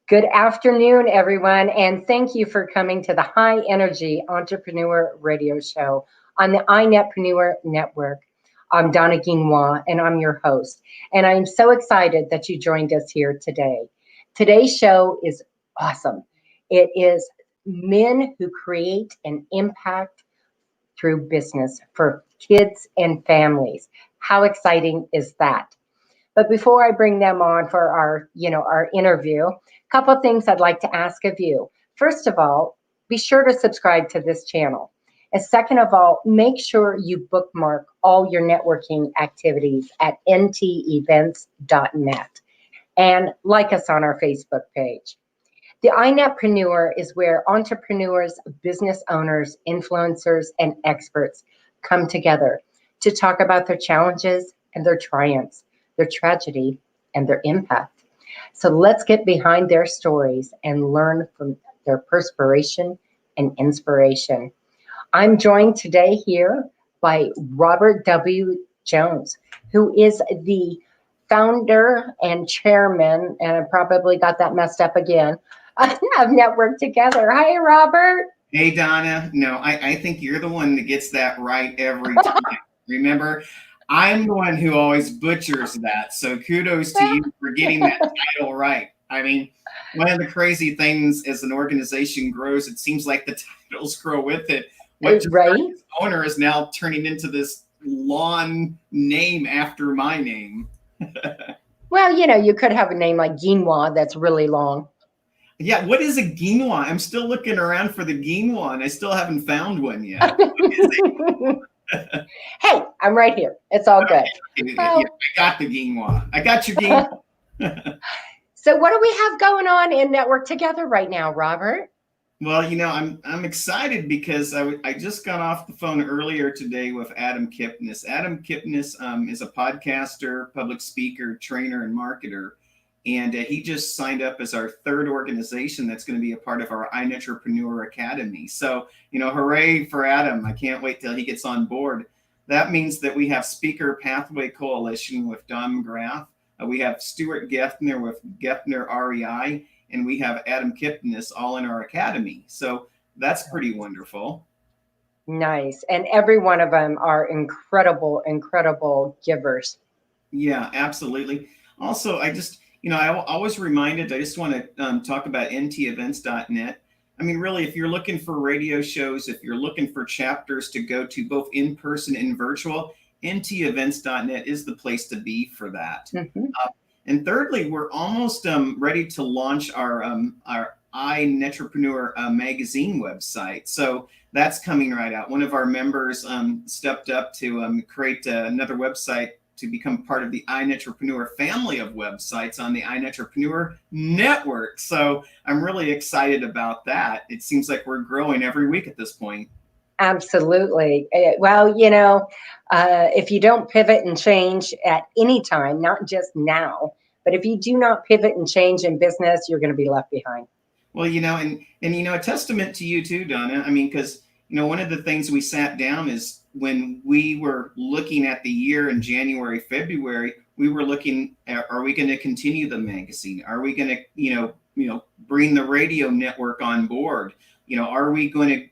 Good afternoon, everyone, and thank you for coming to the High Energy Entrepreneur Radio Show on the iNetpreneur Network. I'm Donna Guinouard, and I'm your host. And I'm so excited that you joined us here today. Today's show is awesome. It is men who create an impact through business for kids and families. How exciting is that? But before I bring them on for our interview, a couple of things I'd like to ask of you. First of all, be sure to subscribe to this channel. And second of all, make sure you bookmark all your networking activities at ntevents.net and like us on our Facebook page. The iNetpreneur is where entrepreneurs, business owners, influencers, and experts come together to talk about their challenges and their triumphs, their tragedy, and their impact. So let's get behind their stories and learn from their perspiration and inspiration. I'm joined today here by Robert W. Jones, who is the founder and chairman, and I probably got that messed up again, of Network Together. Hi, Robert. Hey, Donna. No, I think you're the one that gets that right every time. Remember, I'm the one who always butchers that. So kudos to you for getting that title right. I mean, one of the crazy things as an organization grows, it seems like the titles grow with it. What right? Owner is now turning into this lawn name after my name. Well, you could have a name like Guinouard that's really long. Yeah, what is a Guinouard? I'm still looking around for the Guinouard, and I still haven't found one yet. Hey, I'm right here. It's all good. Yeah, I got the Guinouard. I got your Guinouard. So what do we have going on in Network Together right now, Robert? Well, I'm excited because I just got off the phone earlier today with Adam Kipnis. Adam Kipnis is a podcaster, public speaker, trainer, and marketer. And he just signed up as our third organization that's going to be a part of our iNetrepreneur Academy. So, hooray for Adam. I can't wait till he gets on board. That means that we have Speaker Pathway Coalition with Don McGrath. We have Stuart Geffner with Geffner REI. And we have Adam Kipnis all in our academy. So that's pretty wonderful. Nice. And every one of them are incredible, incredible givers. Yeah, absolutely. Also, I always reminded, I just want to talk about ntevents.net. I mean, really, if you're looking for radio shows, if you're looking for chapters to go to both in person and virtual, ntevents.net is the place to be for that. Mm-hmm. And thirdly, we're almost ready to launch our iNetrepreneur magazine website. So that's coming right out. One of our members stepped up to create another website to become part of the iNetrepreneur family of websites on the iNetrepreneur network. So I'm really excited about that. It seems like we're growing every week at this point. Absolutely. Well, if you don't pivot and change at any time, not just now, but if you do not pivot and change in business, you're going to be left behind. Well, and a testament to you too, Donna. I mean, because, one of the things we sat down is when we were looking at the year in January, February, we were looking at, are we going to continue the magazine? Are we going to, bring the radio network on board? Are we going to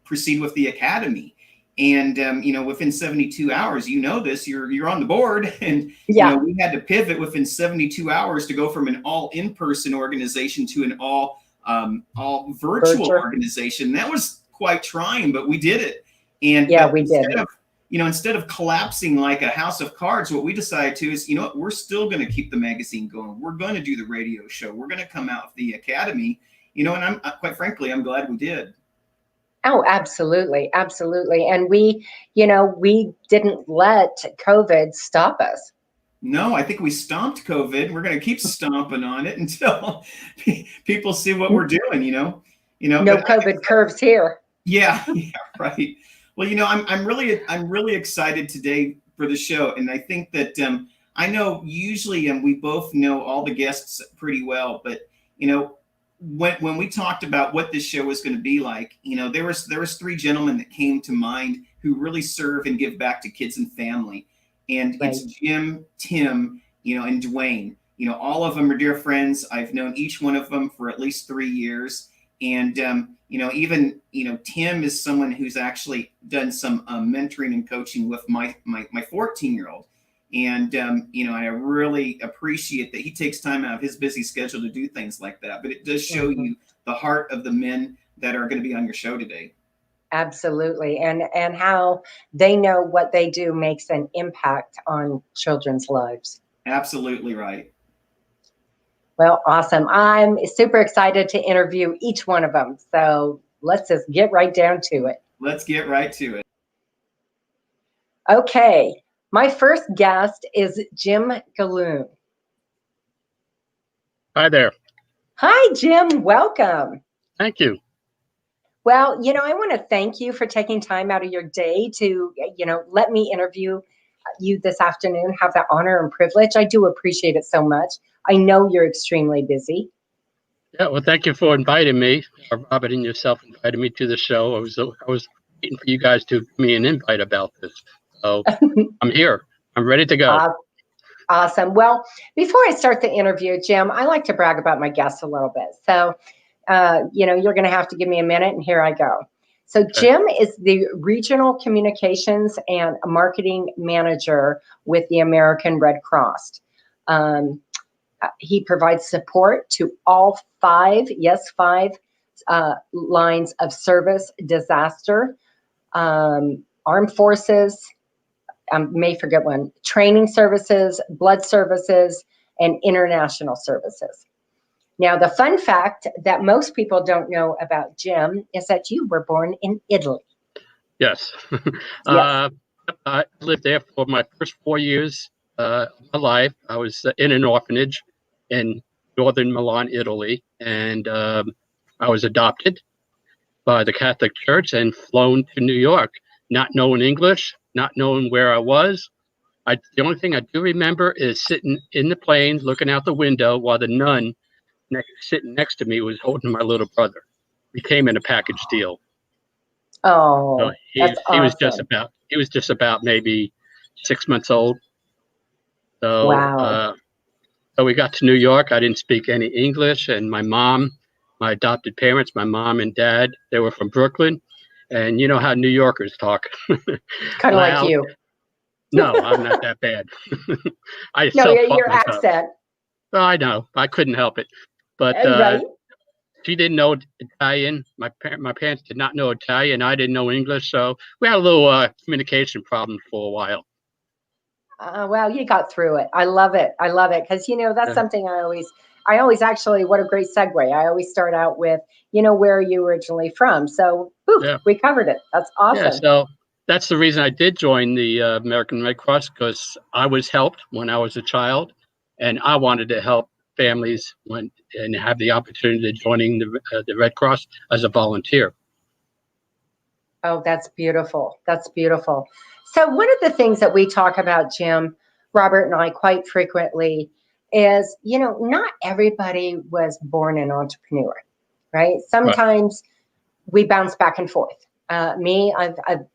proceed with the academy? And within 72 hours, this, you're on the board, and we had to pivot within 72 hours to go from an all in-person organization to an all virtual organization. That was quite trying, but we did it. And we did it. Instead of collapsing like a house of cards, what we decided to is, we're still going to keep the magazine going. We're going to do the radio show. We're going to come out with the academy, and I'm quite frankly, I'm glad we did. Oh, absolutely. Absolutely. And we didn't let COVID stop us. No, I think we stomped COVID. We're going to keep stomping on it until people see what we're doing, No COVID curves here. Yeah, right. Well, I'm really excited today for the show. And I think that I know usually, and we both know all the guests pretty well, but, when we talked about what this show was going to be like, there was three gentlemen that came to mind who really serve and give back to kids and family. And It's Jim, Tim, and Duane. all of them are dear friends. I've known each one of them for at least 3 years. And, even, Tim is someone who's actually done some mentoring and coaching with my 14-year-old. And, I really appreciate that he takes time out of his busy schedule to do things like that. But it does show you the heart of the men that are going to be on your show today. Absolutely. And how they know what they do makes an impact on children's lives. Absolutely right. Well, awesome. I'm super excited to interview each one of them. So let's just get right down to it. Let's get right to it. Okay. My first guest is Jim Gilloon. Hi there. Hi, Jim. Welcome. Thank you. Well, I want to thank you for taking time out of your day to, let me interview you this afternoon, have that honor and privilege. I do appreciate it so much. I know you're extremely busy. Yeah, well, thank you for inviting me. Robert and yourself invited me to the show. I was waiting for you guys to give me an invite about this. So I'm here. I'm ready to go. Awesome. Well, before I start the interview, Jim, I like to brag about my guests a little bit. So, you're going to have to give me a minute, and here I go. So Okay. Jim is the Regional Communications and Marketing Manager with the American Red Cross. He provides support to all five lines of service: disaster, armed forces, may forget one, training services, blood services, and international services. Now, the fun fact that most people don't know about Jim is that you were born in Italy. Yes. Yes. I lived there for my first 4 years of my life. I was in an orphanage in northern Milan, Italy, and I was adopted by the Catholic Church and flown to New York, not knowing English, not knowing where I was. The only thing I do remember is sitting in the plane, looking out the window while the nun sitting next to me was holding my little brother. We came in a package deal. Oh, So that's awesome. He was just about maybe 6 months old. So Wow. So we got to New York. I didn't speak any English, and my adopted parents, my mom and dad, they were from Brooklyn, and you know how New Yorkers talk. Kind of like you. No, I'm not that bad. Your accent. Oh, I know. I couldn't help it. But Right. she didn't know Italian. My parents did not know Italian. I didn't know English. So we had a little communication problem for a while. Well, you got through it. I love it. Because, that's something I always actually, what a great segue. I always start out with, where are you originally from? So we covered it. That's awesome. Yeah, so that's the reason I did join the American Red Cross, because I was helped when I was a child, and I wanted to help families and have the opportunity of joining the Red Cross as a volunteer. Oh, that's beautiful. That's beautiful. So one of the things that we talk about, Jim, Robert and I, quite frequently is, not everybody was born an entrepreneur, right? Sometimes we bounce back and forth. I've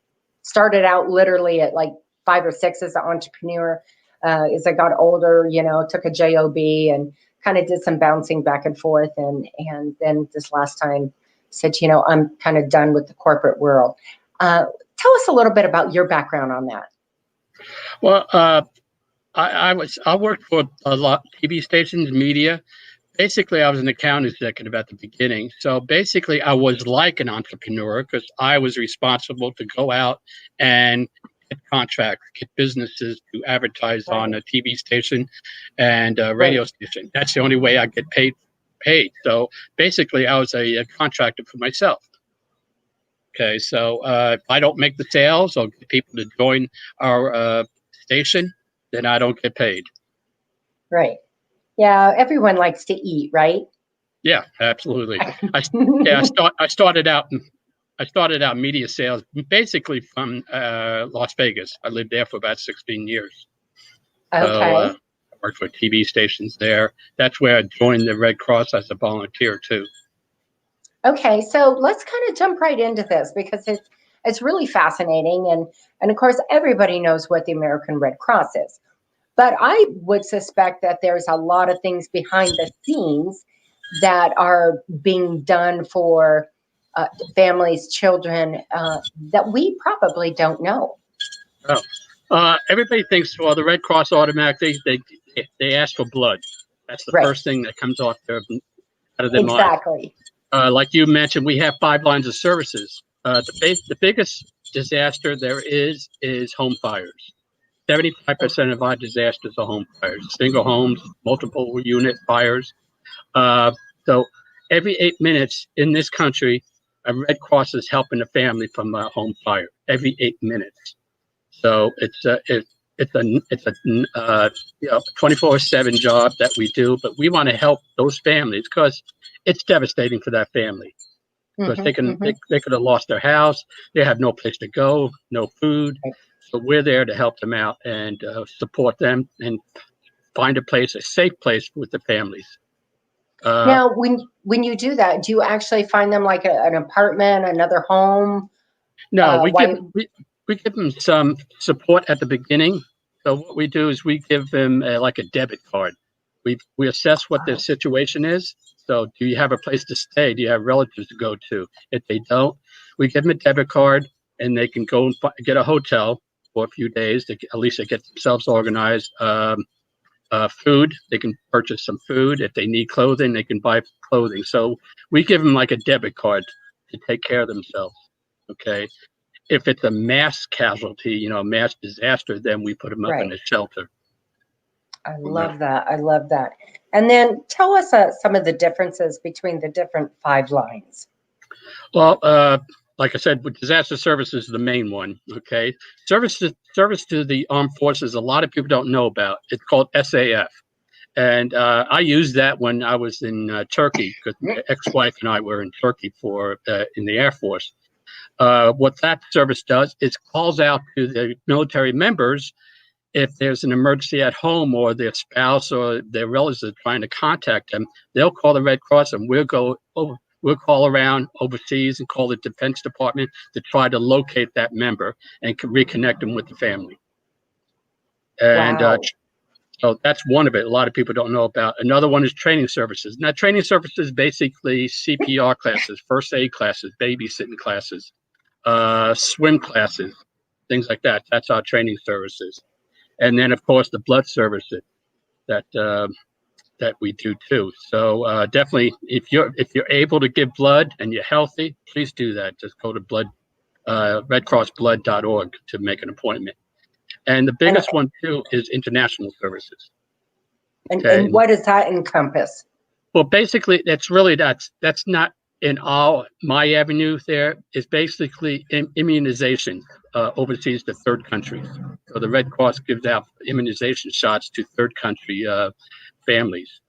started out literally at like 5 or 6 as an entrepreneur. As I got older, took a job and kind of did some bouncing back and forth. And then this last time said, I'm kind of done with the corporate world. Tell us a little bit about your background on that. Well, I worked for a lot of TV stations, media. Basically, I was an account executive at the beginning. So basically, I was like an entrepreneur because I was responsible to go out and get contracts, get businesses to advertise on a TV station and a radio station. That's the only way I get paid. So basically, I was a contractor for myself. Okay, so if I don't make the sales or get people to join our station, then I don't get paid. Right. Yeah, everyone likes to eat, right? Yeah, absolutely. I started out media sales basically from Las Vegas. I lived there for about 16 years. Okay. So, I worked for TV stations there. That's where I joined the Red Cross as a volunteer too. Okay, so let's kind of jump right into this because it's really fascinating, and of course everybody knows what the American Red Cross is. But I would suspect that there's a lot of things behind the scenes that are being done for families, children, that we probably don't know. Oh. Everybody thinks, well, the Red Cross automatically, they ask for blood. That's the Right. first thing that comes out of their mind. Exactly. Like you mentioned, we have 5 lines of services. The biggest disaster there is home fires. 75% of our disasters are home fires, single homes, multiple unit fires. So every 8 minutes in this country, a Red Cross is helping a family from a home fire. Every 8 minutes. So it's a 24/7 job that we do, but we want to help those families because it's devastating for that family. Because they could have lost their house, they have no place to go, no food. Right. So we're there to help them out and support them and find a safe place with the families. Now, when you do that, do you actually find them like an apartment, another home? No, we give them some support at the beginning. So what we do is we give them like a debit card. We assess what their situation is. So do you have a place to stay? Do you have relatives to go to? If they don't, we give them a debit card and they can go and get a hotel for a few days. At least they get themselves organized. Food, they can purchase some food. If they need clothing, they can buy clothing. So we give them like a debit card to take care of themselves. Okay. If it's a mass casualty, mass disaster, then we put them up in a shelter. I love that. I love that. And then tell us some of the differences between the different 5 lines. Well, like I said, disaster service is the main one. Okay, service to the armed forces. A lot of people don't know about. It's called SAF, and I used that when I was in Turkey because my ex-wife and I were in Turkey in the Air Force. What that service does is calls out to the military members if there's an emergency at home or their spouse or their relatives are trying to contact them. They'll call the Red Cross and we'll call around overseas and call the Defense Department to try to locate that member and reconnect them with the family. And so that's one of it. A lot of people don't know about. Another one is training services. Now, training services basically CPR classes, first aid classes, babysitting classes, swim classes, things like that. That's our training services. And then, of course, the blood services that we do too. So definitely, if you're able to give blood and you're healthy, please do that. Just go to redcrossblood.org to make an appointment. And the biggest one too is international services. And what does that encompass? Well, basically, that's not in my avenue. There is basically immunization overseas to third countries. So the Red Cross gives out immunization shots to third country families,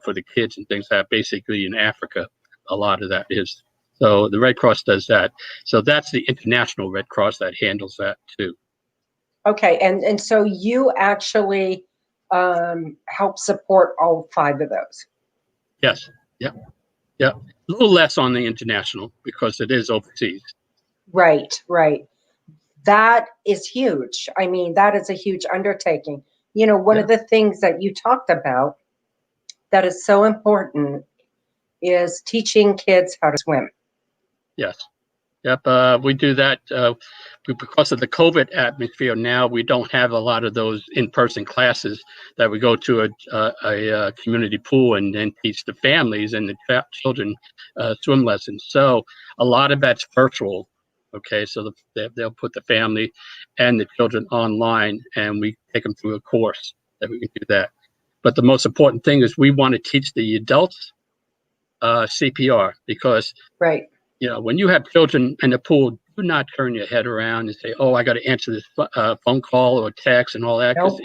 for the kids and things that basically in Africa, a lot of that is. So the Red Cross does that. So that's the International Red Cross that handles that too. Okay. And so you actually help support all 5 of those. Yes. Yep. Yep. A little less on the international because it is overseas. Right. That is huge. I mean, that is a huge undertaking. One of the things that you talked about that is so important is teaching kids how to swim. Yes. Yep. We do that because of the COVID atmosphere. Now we don't have a lot of those in-person classes that we go to a community pool and then teach the families and the children swim lessons. So a lot of that's virtual. Okay, so they'll put the family and the children online, and we take them through a course that we can do that. But the most important thing is we want to teach the adults CPR because when you have children in the pool, do not turn your head around and say, "Oh, I got to answer this phone call or text and all that." Because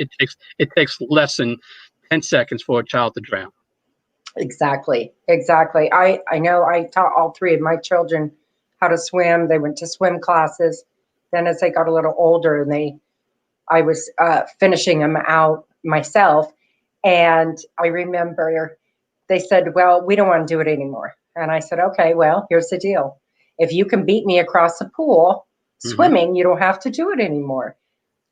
it takes less than 10 seconds for a child to drown. Exactly. I know. I taught all 3 of my children how to swim. They went to swim classes. Then as they got a little older, I was finishing them out myself. And I remember they said, "Well, we don't want to do it anymore." And I said, "Okay, well, here's the deal. If you can beat me across the pool swimming, you don't have to do it anymore."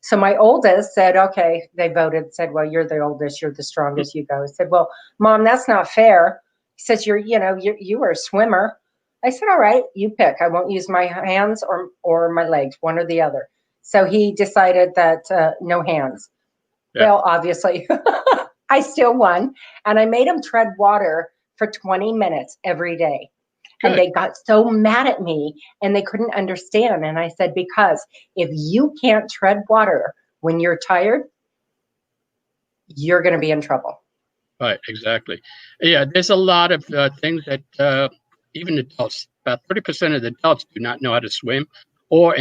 So my oldest said, okay, they voted, said, well, you're the oldest, you're the strongest, you go. I said, well, Mom, that's not fair. He says, you were a swimmer. I said, all right, you pick. I won't use my hands or my legs, one or the other. So he decided that no hands. Yeah. Well, obviously, I still won. And I made him tread water for 20 minutes every day. Good. And they got so mad at me and they couldn't understand. And I said, because if you can't tread water when you're tired, you're going to be in trouble. Right, exactly. Yeah, there's a lot of things that even adults, about 30% of the adults do not know how to swim or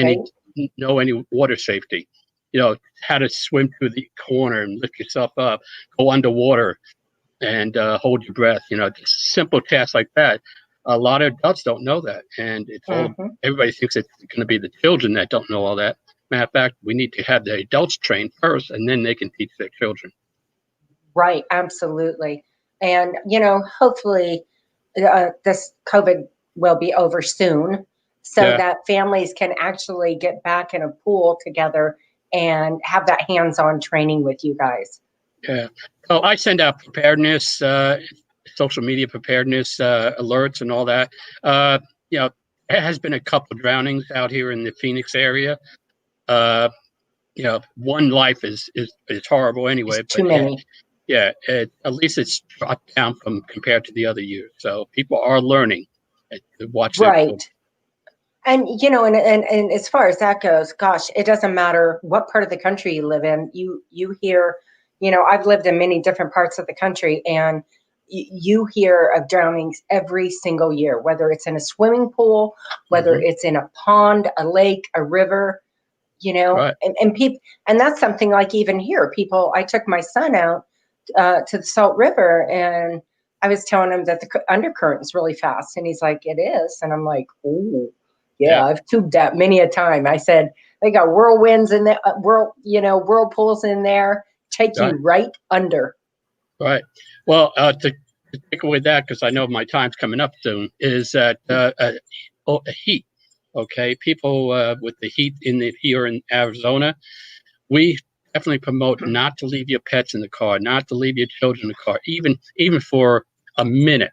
know any water safety. You know, how to swim through the corner and lift yourself up, go underwater and hold your breath. You know, just simple tasks like that. A lot of adults don't know that. And it's all, everybody thinks it's going to be the children that don't know all that. Matter of fact, we need to have the adults trained first, and then they can teach their children. Right, absolutely. And, you know, hopefully this COVID will be over soon so that families can actually get back in a pool together and have that hands-on training with you guys. Yeah. So I send out preparedness, social media preparedness alerts and all that. You know, there has been a couple of drownings out here in the Phoenix area. You know, one life is horrible anyway. It's too many. Yeah, at least it's dropped down from compared to the other years. So people are learning to watch that. Right. And, you know, and as far as that goes, gosh, it doesn't matter what part of the country you live in. You hear, you know, I've lived in many different parts of the country, and you hear of drownings every single year, whether it's in a swimming pool, whether it's in a pond, a lake, a river, you know, and people, and that's something like even here, people, I took my son out to the Salt River, and I was telling him that the undercurrent is really fast, and he's like, it is. And I'm like, oh, yeah, I've tubed that many a time. I said, they got whirlwinds in there, whirlpools in there, take you right under. Right. Well, to take away that, because I know my time's coming up soon, is that heat. Okay, people with the heat here in Arizona, we definitely promote not to leave your pets in the car, not to leave your children in the car, even for a minute,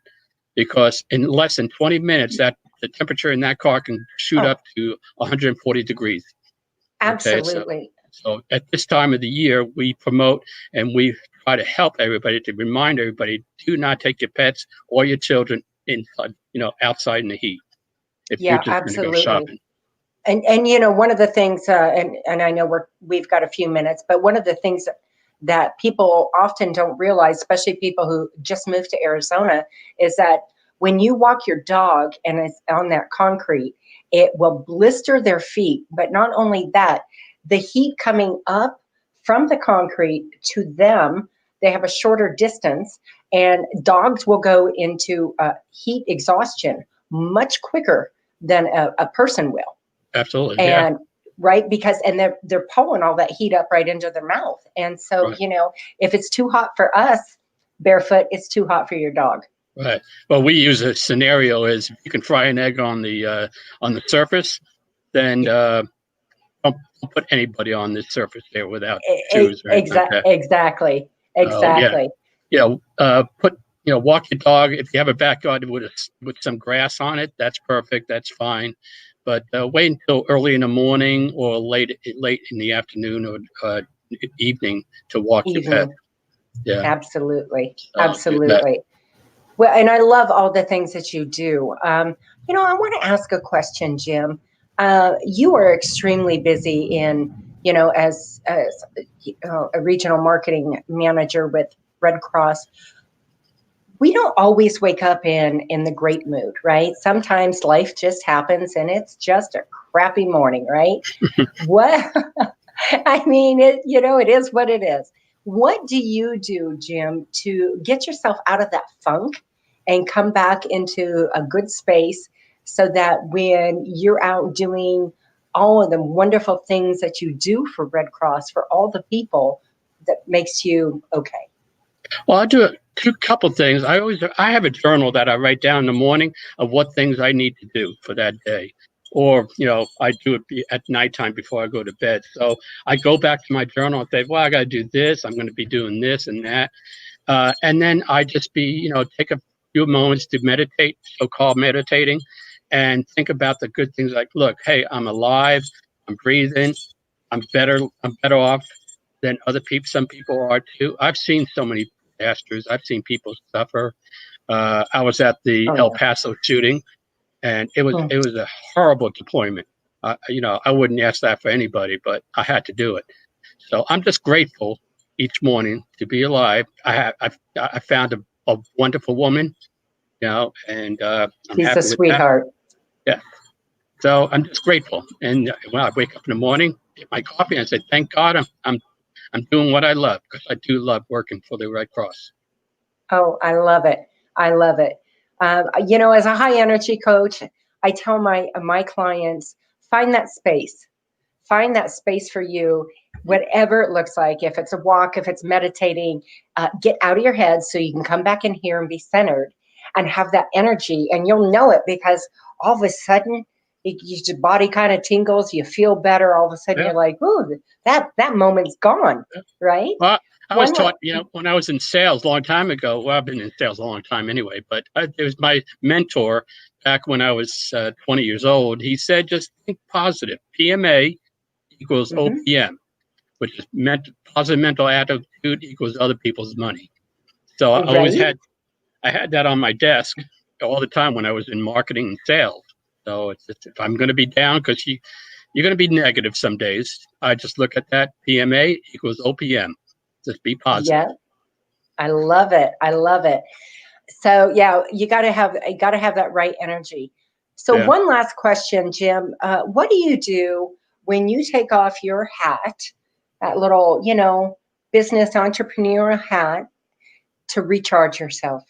because in less than 20 minutes, that the temperature in that car can shoot up to 140 degrees. Absolutely. Okay, so at this time of the year, we promote and we try to help everybody, to remind everybody, do not take your pets or your children inside, outside in the heat. If you're just absolutely. Going to go shopping. And you know, one of the things, and I know we've got a few minutes, but one of the things that people often don't realize, especially people who just moved to Arizona, is that when you walk your dog and it's on that concrete, it will blister their feet. But not only that, the heat coming up from the concrete to them, they have a shorter distance, and dogs will go into heat exhaustion much quicker than a person will. Absolutely. And right, because they're pulling all that heat up right into their mouth. And so, if it's too hot for us barefoot, it's too hot for your dog. Right. Well, we use a scenario is if you can fry an egg on the surface, then don't put anybody on the surface there without shoes. Right? Exactly. Walk your dog. If you have a backyard with some grass on it, that's perfect. That's fine. But wait until early in the morning or late in the afternoon or evening to walk your pet. Yeah, absolutely. Well, and I love all the things that you do. I want to ask a question, Jim. You are extremely busy in, as a regional marketing manager with Red Cross. We don't always wake up in the great mood, right? Sometimes life just happens and it's just a crappy morning, right? I mean, it is what it is. What do you do, Jim, to get yourself out of that funk and come back into a good space so that when you're out doing all of the wonderful things that you do for Red Cross, for all the people, that makes you okay? Well, I do a couple things. I have a journal that I write down in the morning of what things I need to do for that day. or, I do it at nighttime before I go to bed. So I go back to my journal and say, well, I got to do this. I'm going to be doing this and that. And then I just take a few moments to meditate, so-called meditating, and think about the good things like, look, hey, I'm alive, I'm breathing, I'm better off than other people. Some people are too. I've seen so many disasters. I've seen people suffer. I was at the El Paso shooting, and it was a horrible deployment. I wouldn't ask that for anybody, but I had to do it. So I'm just grateful each morning to be alive. I found a wonderful woman, and I'm She's happy a sweetheart. Yeah. So I'm just grateful. And when I wake up in the morning, get my coffee, and I say, thank God I'm doing what I love, because I do love working for the Red Cross. Oh, I love it. I love it. As a high energy coach, I tell my clients, find that space. Find that space for you, whatever it looks like. If it's a walk, if it's meditating, get out of your head so you can come back in here and be centered and have that energy. And you'll know it, because all of a sudden, your body kind of tingles. You feel better. All of a sudden, you're like, ooh, that moment's gone, right? Well, I was taught, when I was in sales a long time ago. Well, I've been in sales a long time anyway, but it was my mentor back when I was 20 years old. He said, just think positive. PMA equals OPM, which is positive mental attitude equals other people's money. So I always had that on my desk all the time when I was in marketing and sales. So it's just, if I'm going to be down, because you're going to be negative some days, I just look at that. PMA equals OPM. Just be positive. Yeah, I love it. I love it. So yeah, you got to have that right energy. So one last question, Jim. What do you do when you take off your hat, that little, business entrepreneur hat, to recharge yourself?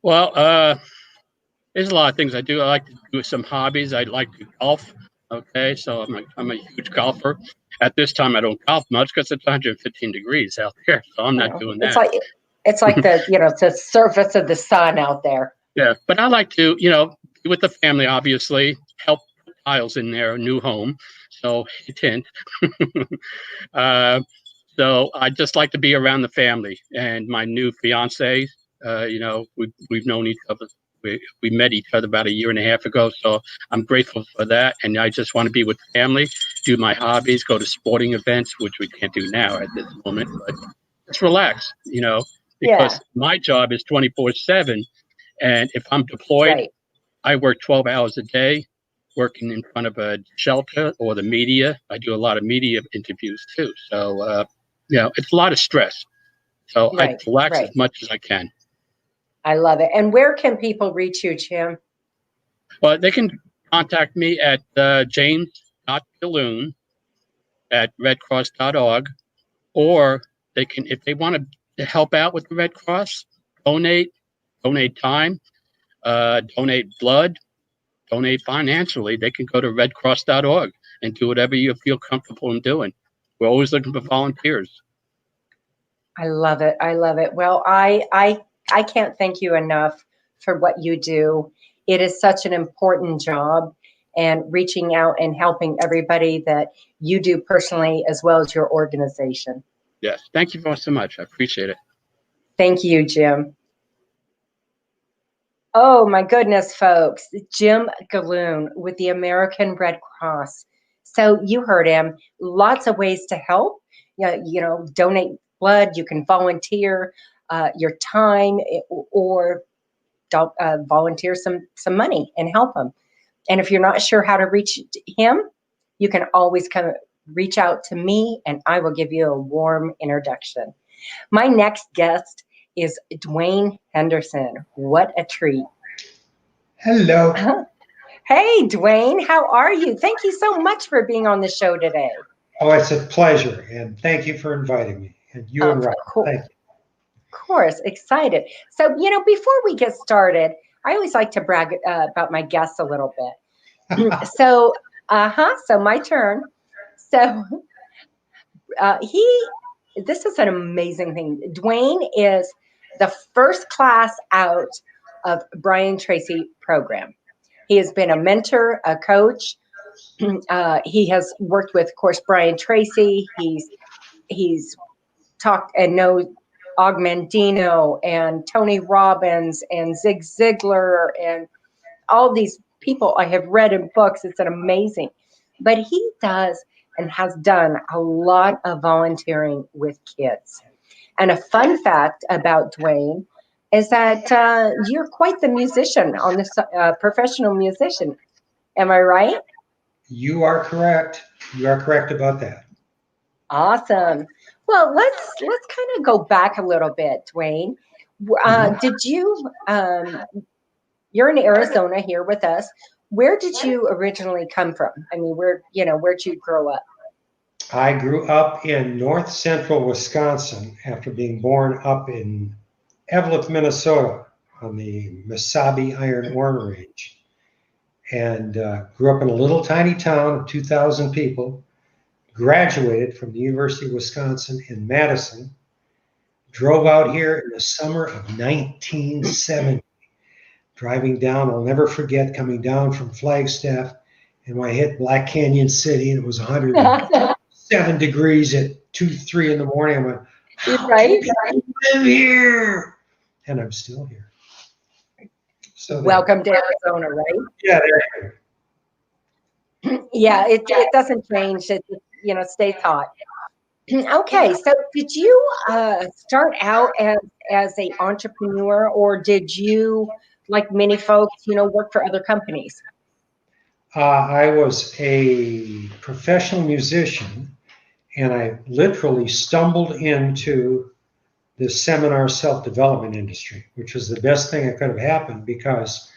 Well, there's a lot of things I do. I like to do some hobbies. I like to golf. Okay, so I'm a huge golfer. At this time, I don't golf much because it's 115 degrees out there, so I'm not doing that. It's like the surface of the sun out there. Yeah, but I like to, be with the family, obviously, help put tiles in their new home. So hint. So I just like to be around the family and my new fiance. We've known each other. We met each other about a year and a half ago, so I'm grateful for that. And I just want to be with the family, do my hobbies, go to sporting events, which we can't do now at this moment, but just relax, because my job is 24/7. And if I'm deployed, I work 12 hours a day, working in front of a shelter or the media. I do a lot of media interviews too. So, it's a lot of stress. So I relax as much as I can. I love it. And where can people reach you, Jim? Well, they can contact me at james.gilloon at redcross.org, or they can, if they want to help out with the Red Cross, donate time, donate blood, donate financially. They can go to redcross.org and do whatever you feel comfortable in doing. We're always looking for volunteers. I love it. I love it. Well, I can't thank you enough for what you do. It is such an important job, and reaching out and helping everybody that you do personally as well as your organization. Yes. Thank you so much. I appreciate it. Thank you, Jim. Oh my goodness, folks. Jim Gilloon with the American Red Cross. So you heard him. Lots of ways to help. Donate blood. You can volunteer your time, or volunteer some money and help him. And if you're not sure how to reach him, you can always reach out to me, and I will give you a warm introduction. My next guest is Duane Hendrickson. What a treat. Hello. Hey, Duane, how are you? Thank you so much for being on the show today. Oh, it's a pleasure, and thank you for inviting me. And you and Rob, thank you. Of course, excited. So, before we get started, I always like to brag about my guests a little bit. So my turn. So, this is an amazing thing. Duane is the first class out of Brian Tracy program. He has been a mentor, a coach. He has worked with, of course, Brian Tracy. He's talked and knows Og Mandino and Tony Robbins and Zig Ziglar and all these people I have read in books. It's an amazing. But he does and has done a lot of volunteering with kids. And a fun fact about Duane is that you're quite the musician, on this professional musician. Am I right? You are correct. You are correct about that. Awesome. Well, let's kind of go back a little bit, Duane. Did you? You're in Arizona here with us. Where did you originally come from? I mean, where'd you grow up? I grew up in north central Wisconsin after being born up in Eveleth, Minnesota on the Mesabi Iron Ore Range. And grew up in a little tiny town of 2,000 people, graduated from the University of Wisconsin in Madison, drove out here in the summer of 1970, driving down, I'll never forget, coming down from Flagstaff, and when I hit Black Canyon City, and it was 107 degrees at 2-3 in the morning, I went, how right? can I live here? And I'm still here. So welcome to Arizona, right? Yeah, there you go. Yeah, it doesn't change. It stays hot. Okay, so did you start out as an entrepreneur, or did you, like many folks, work for other companies? I was a professional musician, and I literally stumbled into the seminar self-development industry, which was the best thing that could have happened because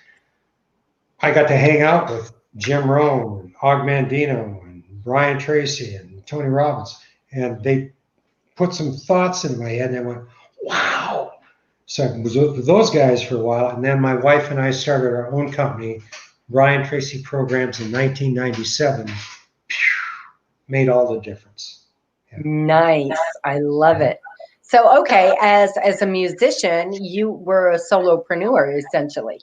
I got to hang out with Jim Rohn and Og Mandino and Brian Tracy and Tony Robbins, and they put some thoughts into my head and I went, wow. So I was with those guys for a while, and then my wife and I started our own company, Brian Tracy Programs, in 1997. Made all the difference. Yeah. Nice. I love it. So, okay, as a musician, you were a solopreneur, essentially.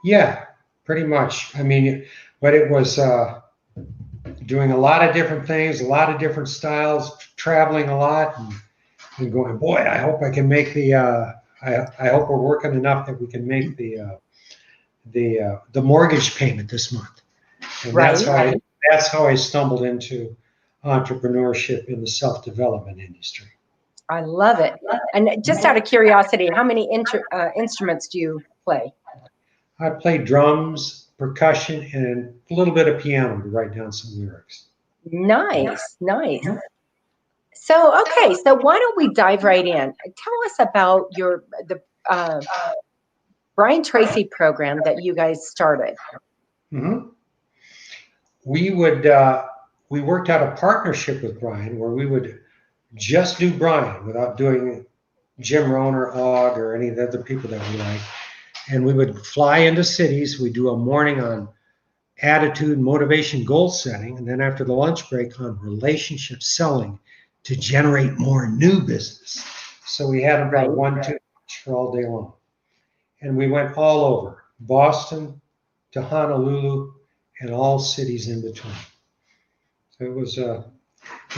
Yeah, pretty much. I mean, but it was doing a lot of different things, a lot of different styles, traveling a lot, and going, boy, I hope I can make the, I hope we're working enough that we can make the mortgage payment this month. And right. That's how I stumbled into entrepreneurship in the self-development industry. I love it. And just out of curiosity, how many instruments do you play? I play drums, percussion, and a little bit of piano to write down some lyrics. Nice, nice. So, okay, so why don't we dive right in? Tell us about the Brian Tracy program that you guys started. Mm-hmm. We worked out a partnership with Brian where we would just do Brian without doing Jim Rohn or Og or any of the other people that we like. And we would fly into cities. We'd do a morning on attitude, motivation, goal setting. And then after the lunch break on relationship selling to generate more new business. So we had about 1-2 for all day long. And we went all over, Boston to Honolulu and all cities in between. So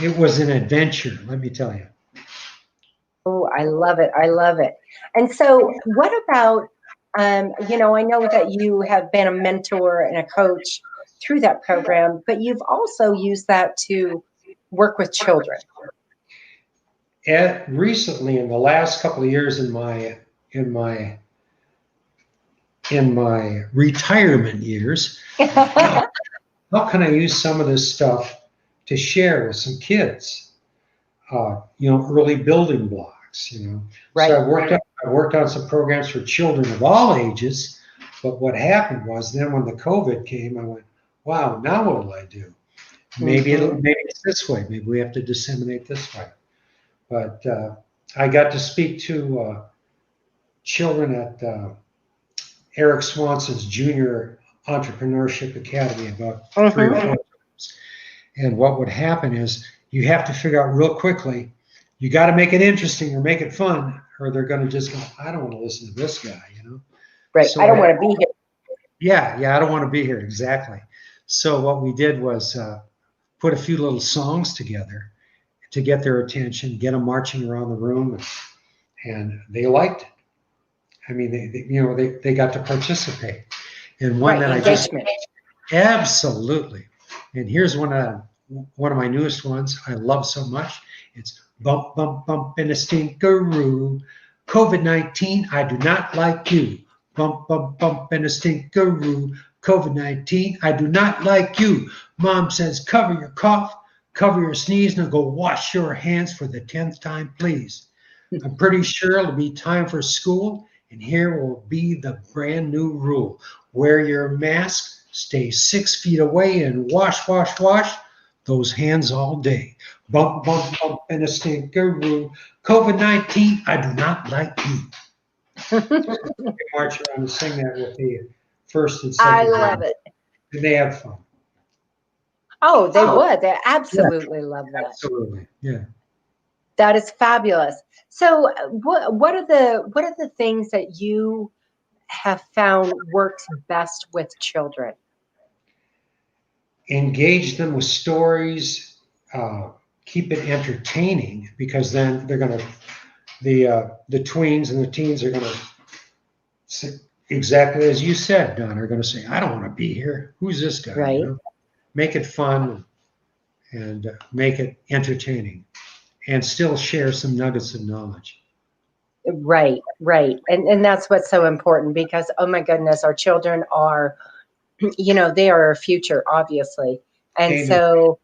it was an adventure, let me tell you. Oh, I love it. I love it. And so what about, I know that you have been a mentor and a coach through that program, but you've also used that to work with children. Recently, in the last couple of years in my retirement years, how can I use some of this stuff to share with some kids? Early building blocks. Right. So I worked on some programs for children of all ages. But what happened was then when the COVID came, I went, wow, now what will I do? Maybe it's this way. Maybe we have to disseminate this way. But I got to speak to children at Eric Swanson's Junior Entrepreneurship Academy about 3 or 4 times. And what would happen is you have to figure out real quickly, you got to make it interesting or make it fun, or they're going to just go, I don't want to listen to this guy, Right. So I don't want to be here. Yeah, I don't want to be here. Exactly. So what we did was put a few little songs together to get their attention, get them marching around the room, and they liked it. I mean, they got to participate. And one that engagement. Absolutely. And here's one of my newest ones I love so much. It's bump, bump, bump in a stinkeroo. COVID-19, I do not like you. Bump, bump, bump in a stinkeroo. COVID-19, I do not like you. Mom says, cover your cough, cover your sneeze, now go wash your hands for the 10th time, please. I'm pretty sure it'll be time for school, and here will be the brand new rule. Wear your mask, stay 6 feet away, and wash, wash, wash those hands all day. Bump, bump, bump in a stinkeroo. COVID-19, I do not like you. They march around and sing that with the first and second. I love it. And they have fun. Oh, they would. They absolutely love that. Absolutely, yeah. That is fabulous. So, what are the things that you have found works best with children? Engage them with stories. Keep it entertaining, because then they're going to the tweens and the teens are going to say, exactly as you said, Don, are going to say, I don't want to be here. Who's this guy? Right. You know? Make it fun and make it entertaining, and still share some nuggets of knowledge. Right. And that's what's so important, because, oh my goodness, our children are, they are our future, obviously. And Amen. So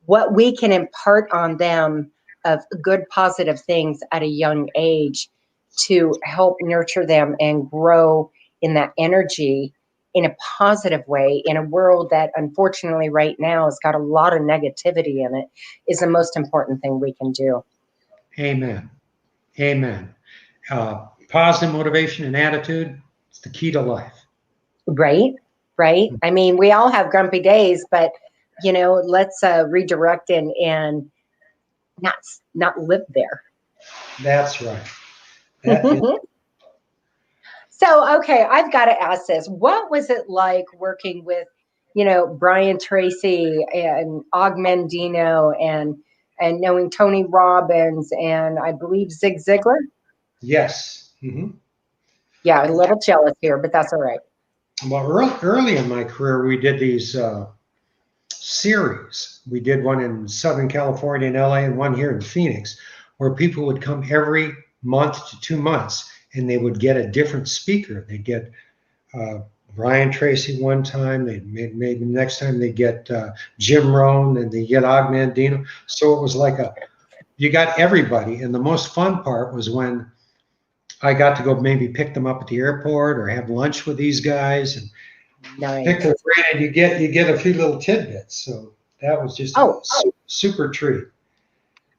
what we can impart on them of good, positive things at a young age to help nurture them and grow in that energy in a positive way, in a world that unfortunately right now has got a lot of negativity in it, is the most important thing we can do. Amen. Positive motivation and attitude is the key to life. Right. I mean, we all have grumpy days, but let's redirect and not live there. That's right. That is. So, okay, I've got to ask this. What was it like working with, Brian Tracy and Og Mandino and knowing Tony Robbins and I believe Zig Ziglar? Yes. Mm-hmm. Yeah, a little jealous here, but that's all right. Well, early in my career, we did these series. We did one in Southern California and LA, and one here in Phoenix, where people would come every month to 2 months, and they would get a different speaker. They'd get Brian Tracy one time, maybe the next time they get Jim Rohn, and they get Og Mandino. So it was like you got everybody. And the most fun part was when I got to go maybe pick them up at the airport or have lunch with these guys and pick their brain, and you get a few little tidbits. So that was just a super treat.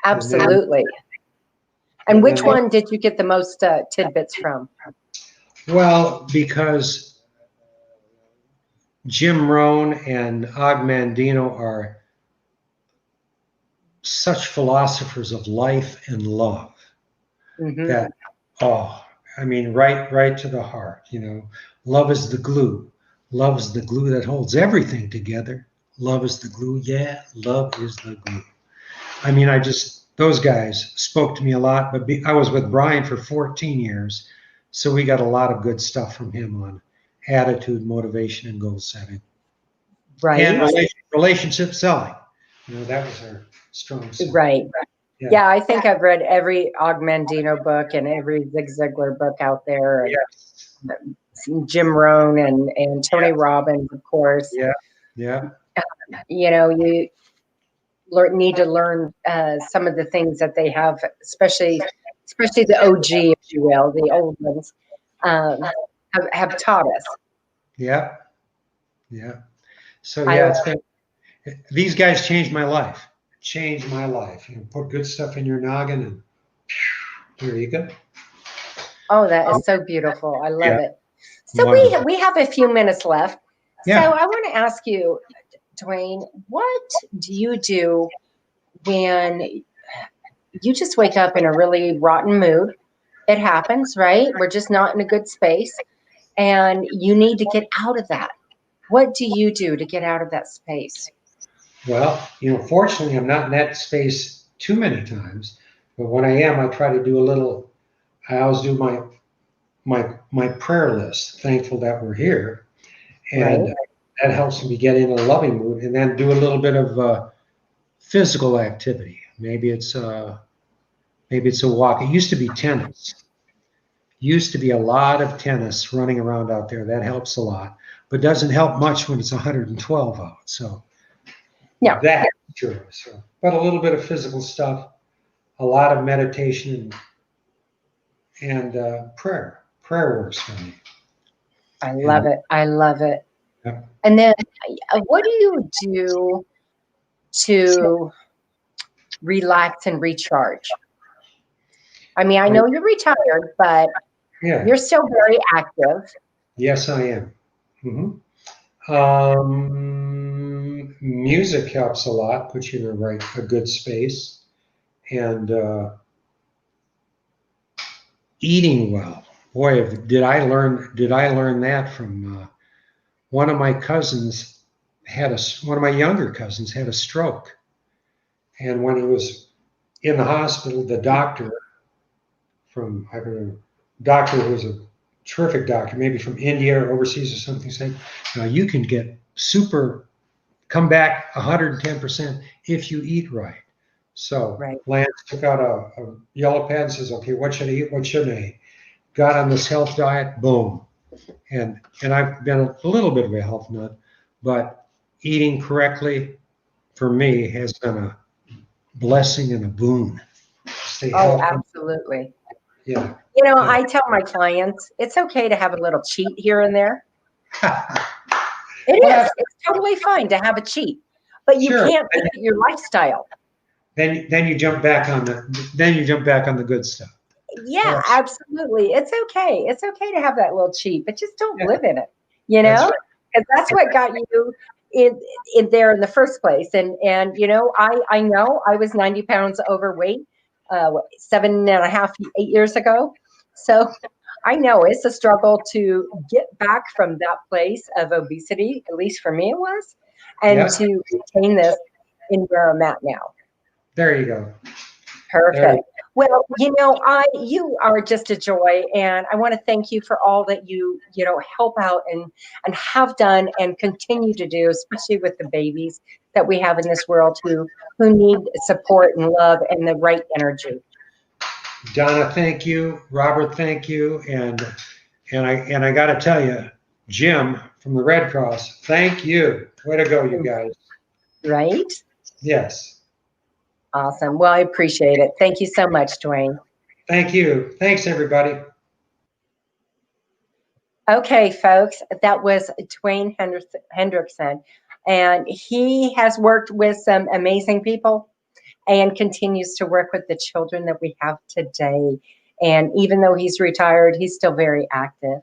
Absolutely. And which one did you get the most tidbits from? Well, because Jim Rohn and Og Mandino are such philosophers of life and love that, right to the heart. Love is the glue. Love is the glue that holds everything together. Love is the glue. Yeah, love is the glue. I mean, those guys spoke to me a lot, but I was with Brian for 14 years. So we got a lot of good stuff from him on attitude, motivation, and goal setting. Right. And relationship selling. That was our strong suit. Right. Yeah, I think I've read every Og Mandino book and every Zig Ziglar book out there. And Jim Rohn and Tony Robbins, of course. Yeah. You need to learn some of the things that they have, especially the OG, if you will, the old ones, have taught us. Yeah. So these guys changed my life. Put good stuff in your noggin, and here you go. Oh, that is so beautiful. I love it. So Wonderful. we have a few minutes left. Yeah. So I want to ask you, Duane, what do you do when you just wake up in a really rotten mood? It happens, right? We're just not in a good space. and you need to get out of that. What do you do to get out of that space? Well, fortunately, I'm not in that space too many times, but when I am, I try to do a little. I always do my prayer list. Thankful that we're here, and that helps me get in a loving mood, and then do a little bit of physical activity. Maybe it's a walk. It used to be tennis. Used to be a lot of tennis running around out there. That helps a lot, but doesn't help much when it's 112 out. So yeah, that's true. So, but a little bit of physical stuff, a lot of meditation and prayer. Prayer works for me. I love it. I love it. Yeah. And then what do you do to relax and recharge? I mean, I know you're retired, but you're still very active. Yes, I am. Music helps a lot, puts you in a good space, and eating well. Boy, did I learn that from one of my cousins one of my younger cousins had a stroke, and when he was in the hospital, the doctor from doctor who was a terrific doctor, maybe from India or overseas or something, said, "Now you can come back 110% if you eat right." So Lance took out a yellow pad and says, "Okay, what should I eat? What shouldn't I eat?" Got on this health diet, boom. And I've been a little bit of a health nut, but eating correctly for me has been a blessing and a boon. Stay healthy. Absolutely. Yeah. I tell my clients, it's okay to have a little cheat here and there. It is. It's totally fine to have a cheat, but you can't make it your lifestyle. Then you jump back on the good stuff. Yeah, absolutely. It's okay. It's okay to have that little cheat, but just don't live in it, because that's what got you in there in the first place. And I know I was 90 pounds overweight 7.5, 8 years ago. So I know it's a struggle to get back from that place of obesity, at least for me it was, and to retain this in where I'm at now. There you go. Perfect. Well, you are just a joy, and I want to thank you for all that you help out and have done and continue to do, especially with the babies that we have in this world who need support and love and the right energy. Donna, thank you. Robert, thank you. And I got to tell you, Jim from the Red Cross, thank you. Way to go, you guys. Right? Yes. Awesome. Well, I appreciate it. Thank you so much, Duane. Thank you. Thanks, everybody. Okay, folks, that was Duane Hendrickson, and he has worked with some amazing people and continues to work with the children that we have today. And even though he's retired, he's still very active.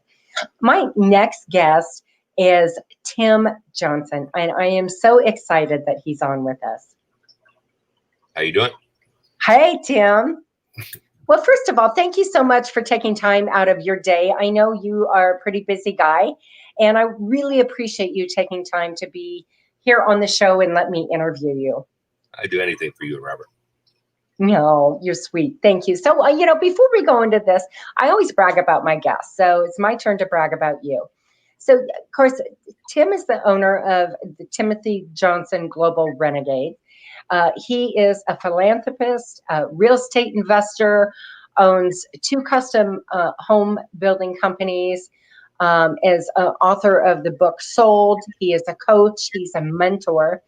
My next guest is Tim Johnson, and I am so excited that he's on with us. How you doing? Hey, Tim. Well, first of all, thank you so much for taking time out of your day. I know you are a pretty busy guy, and I really appreciate you taking time to be here on the show and let me interview you. I'd do anything for you, Robert. No, you're sweet. Thank you. So, before we go into this, I always brag about my guests. So it's my turn to brag about you. So, of course, Tim is the owner of the Timothy Johnson Global Renegade. He is a philanthropist, a real estate investor, owns 2 custom home building companies, is an author of the book Sold. He is a coach. He's a mentor.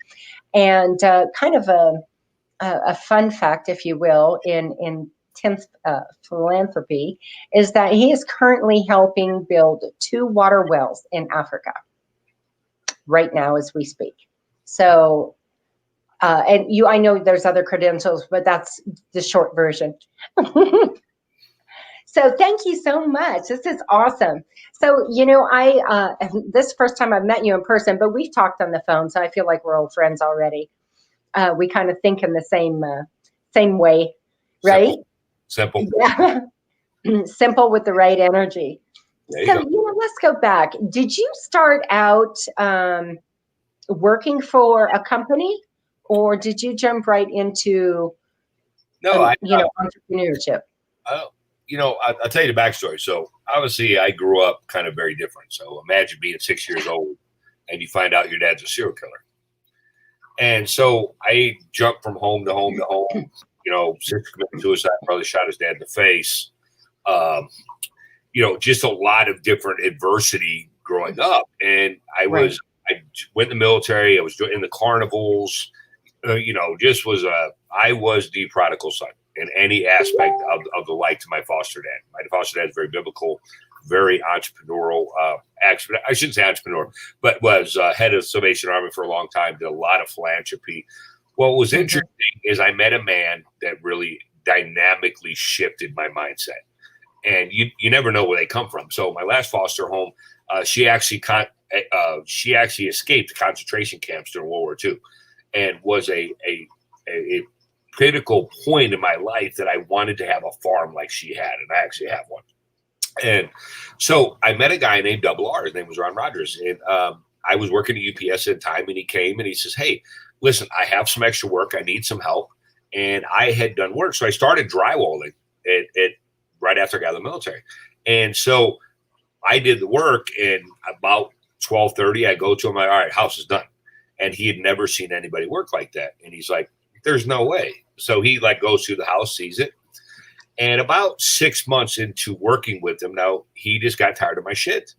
And kind of a fun fact, if you will, in Tim's philanthropy is that he is currently helping build 2 water wells in Africa right now as we speak. So, I know there's other credentials, but that's the short version. So thank you so much. This is awesome. So, this first time I've met you in person, but we've talked on the phone, so I feel like we're old friends already. We kind of think in the same way, right? Simple. Yeah. Simple with the right energy. There you So, go. let's go back. Did you start out working for a company, or did you jump right into, No, entrepreneurship? I'll tell you the backstory. So obviously I grew up kind of very different. So imagine being 6 years old and you find out your dad's a serial killer. And so I jumped from home to home to home, since committing suicide, brother shot his dad in the face. Just a lot of different adversity growing up. And I went in the military. I was in the carnivals, I was the prodigal son in any aspect of the life to my foster dad. My foster dad is very biblical, very entrepreneurial. I shouldn't say entrepreneur, but was head of Salvation Army for a long time, did a lot of philanthropy. What was interesting is I met a man that really dynamically shifted my mindset. And you never know where they come from. So my last foster home, she actually escaped concentration camps during World War II, and was a critical point in my life that I wanted to have a farm like she had, and I actually have one. And so I met a guy named Double R. His name was Ron Rogers, and I was working at UPS at the time, and he came and he says, "Hey, listen, I have some extra work. I need some help." And I had done work, so I started drywalling at right after I got out of the military. And so I did the work, and about 12:30, I go to him, all right, house is done. And he had never seen anybody work like that. And he's like, there's no way. So he goes through the house, sees it. And about 6 months into working with him, now he just got tired of my shit.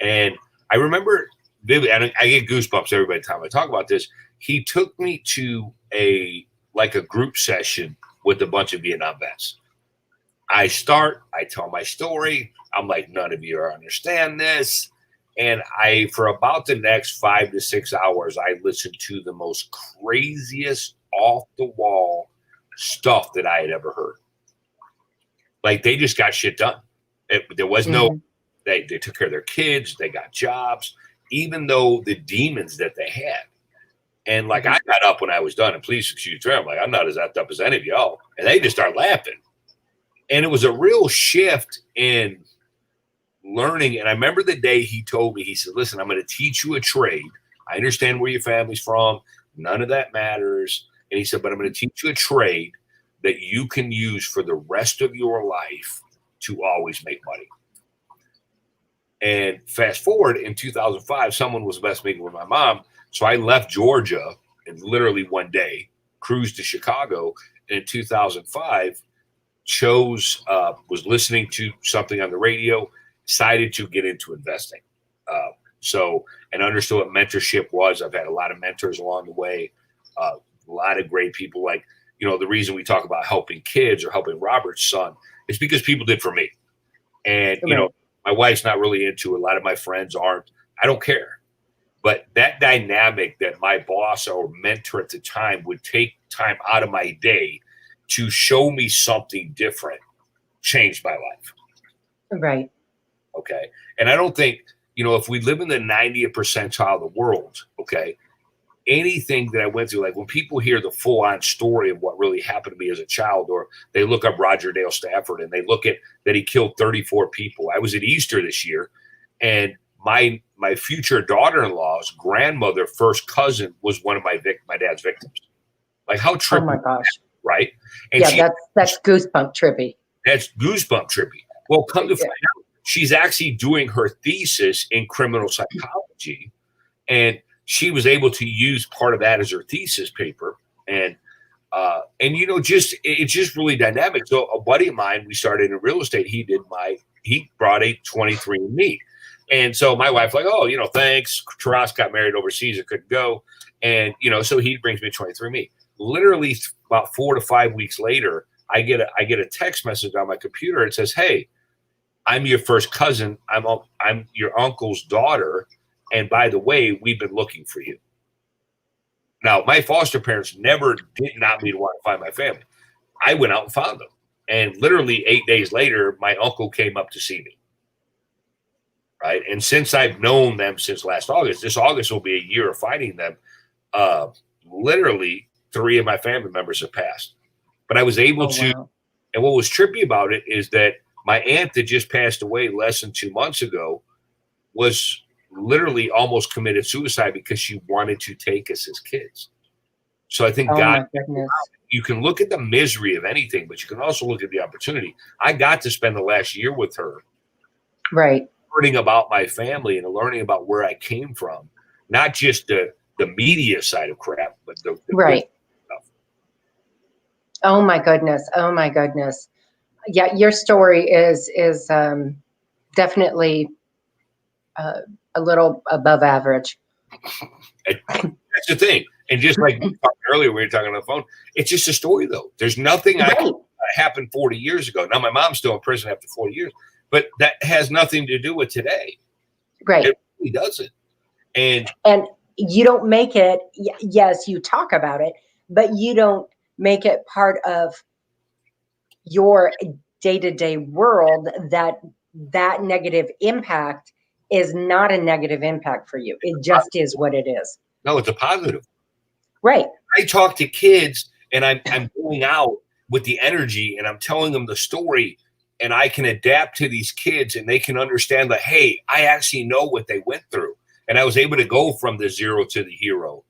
And I remember, and I get goosebumps every time I talk about this. He took me to a group session with a bunch of Vietnam vets. I tell my story. I'm like, none of you understand this. And for about the next 5 to 6 hours, I listened to the most craziest off the wall stuff that I had ever heard. Like, they just got shit done. There was no, they took care of their kids. They got jobs, even though the demons that they had. And I got up when I was done, and please excuse me, I'm like, I'm not as amped up as any of y'all. And they just start laughing. And it was a real shift in learning. And I remember the day he told me, he said, listen, I'm going to teach you a trade. I understand where your family's from. None of that matters. And he said, but I'm going to teach you a trade that you can use for the rest of your life to always make money. And fast forward, in 2005, someone was best meeting with my mom. So I left Georgia and literally one day cruised to Chicago. And in 2005, was listening to something on the radio, decided to get into investing. And understood what mentorship was. I've had a lot of mentors along the way, a lot of great people. The reason we talk about helping kids or helping Robert's son is because people did for me. And, my wife's not really into it. A lot of my friends aren't. I don't care. But that dynamic that my boss or mentor at the time would take time out of my day to show me something different changed my life. Right. Okay. And I don't think, if we live in the 90th percentile of the world, okay, anything that I went through, when people hear the full on story of what really happened to me as a child, or they look up Roger Dale Stafford and they look at that he killed 34 people. I was at Easter this year, and my future daughter-in-law's grandmother, first cousin, was one of my dad's victims. How trippy. Oh my gosh. Right? And that's goosebump trippy. That's goosebump trippy. Well, come to find out, she's actually doing her thesis in criminal psychology, and she was able to use part of that as her thesis paper. And it's just really dynamic. So a buddy of mine, we started in real estate. He brought a 23andMe. And so my wife, thanks. Taras got married overseas. It couldn't go. And, so he brings me 23andMe. Literally about 4 to 5 weeks later, I get a text message on my computer. It says, "Hey, I'm your first cousin. I'm your uncle's daughter. And by the way, we've been looking for you." Now, my foster parents did not mean to want to find my family. I went out and found them. And literally 8 days later, my uncle came up to see me. Right. And since I've known them since last August, this August will be a year of finding them. Literally 3 of my family members have passed. But I was able to. Wow. And what was trippy about it is that My aunt that just passed away less than 2 months ago was literally almost committed suicide because she wanted to take us as kids. So I think Oh God, my goodness. you can look at the misery of anything, but you can also look at the opportunity. I got to spend the last year with her, Right. learning about my family and learning about where I came from, not just the media side of crap, but the Right. stuff. Oh my goodness. Oh my goodness. Yeah, your story is definitely a little above average. That's the thing. And just like earlier, we were talking on the phone, it's just a story, though. There's nothing Right. happened 40 years ago. Now, my mom's still in prison after 40 years, but that has nothing to do with today. Right. It really doesn't. And you don't make it, yes, you talk about it, but you don't make it part of your day-to-day world. That negative impact is not a negative impact for you. It just is what it is. no, it's a positive. Right. I talk to kids and I'm going out with the energy and I'm telling them the story, and I can adapt to these kids and they can understand that, hey, I actually know what they went through. And I was able to go from the zero to the hero